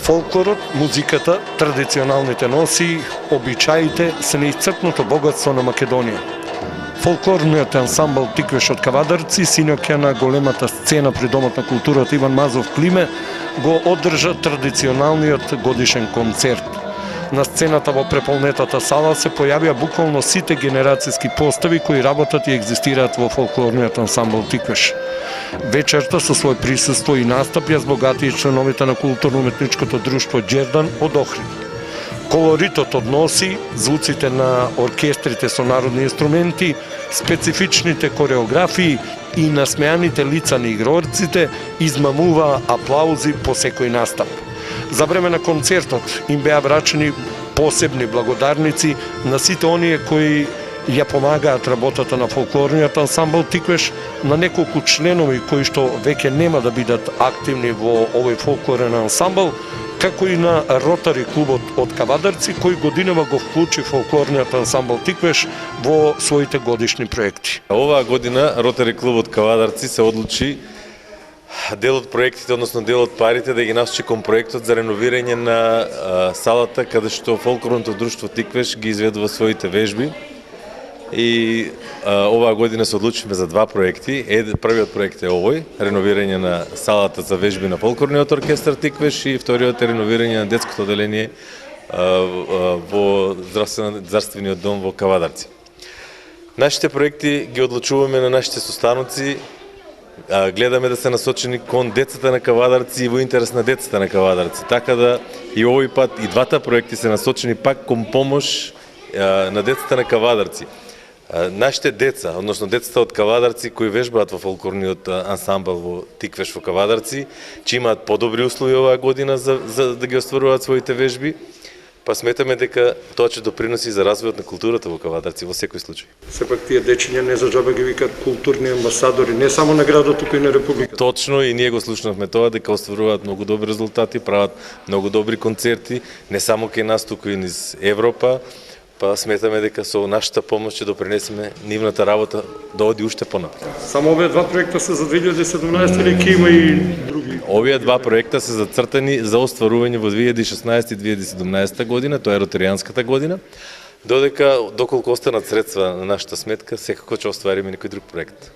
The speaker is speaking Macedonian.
Фолклорот, музиката, традиционалните носи, обичаите се неисцрпното богатство на Македонија. Фолклорниот ансамбл Тиквеш од Кавадарци, синоќа на големата сцена при Домот на културата Иван Мазов Климе, го одржа традиционалниот годишен концерт. На сцената во преполнетата сала се појавија буквално сите генерацијски постави кои работат и екзистираат во фолклорниот ансамбл Тиквеш. Вечерта со свој присуство и настап ја збогати и членовите на културно-уметничкото друштво Џердан од Охрид. Колоритот од носи, звуците на оркестрите со народни инструменти, специфичните кореографии и насмеаните лица на игрорците измамуваа аплаузи по секој настап. За време на концертот им беа врачени посебни благодарници на сите оние кои ја помагаат работата на фолклорниот ансамбл Тиквеш, на неколку членови кои што веќе нема да бидат активни во овој фолклорен ансамбл, како и на Ротари клубот од Кавадарци, кој годинава го вклучи фолклорниот ансамбл Тиквеш во своите годишни проекти. Оваа година Ротари клубот Кавадарци се одлучи дел од проектите, односно дел од парите да ги насочи кон проектот за реновирање на салата каде што фолклорното друштво Тиквеш ги изведува своите вежби. И оваа година се одлучивме за два проекти. Првиот проект е овој, реновирање на салата за вежби на фолклорниот оркестар Тиквеш, и вториот е реновирање на детското оделение во здравствениот дом во Кавадарци. Нашите проекти ги одлучуваме на нашите состаноци, гледаме да се насочени кон децата на Кавадарци и во интерес на децата на Кавадарци. Така да и овој пат и двата проекти се насочени пак кон помош на децата на Кавадарци. Нашите деца, односно децата од Кавадарци кои вежбаат во фолклорниот ансамбл во Тиквеш во Кавадарци, че имаат подобри услови оваа година за да ги остваруваат своите вежби, па сметаме дека тоа ќе доприноси за развојот на културата во Кавадарци во секој случај. Сепак тие дечиња не за џаба ги викаат културни амбасадори, не само на градот, туку и на републиката. Точно, и ние го слушнавме тоа, дека остваруваат многу добри резултати, прават многу добри концерти, не само кај нас, туку и низ Европа. Па сметаме дека со нашата помош ќе допринесеме нивната работа да оди уште понапред. Само овие два проекта се за 2017 или ќе има и други? Овие два проекта се зацртани за остварување во 2016 и 2017 година, тоа е ротаријанската година. Додека доколку останат средства на нашата сметка, секако ќе оствариме некој друг проект.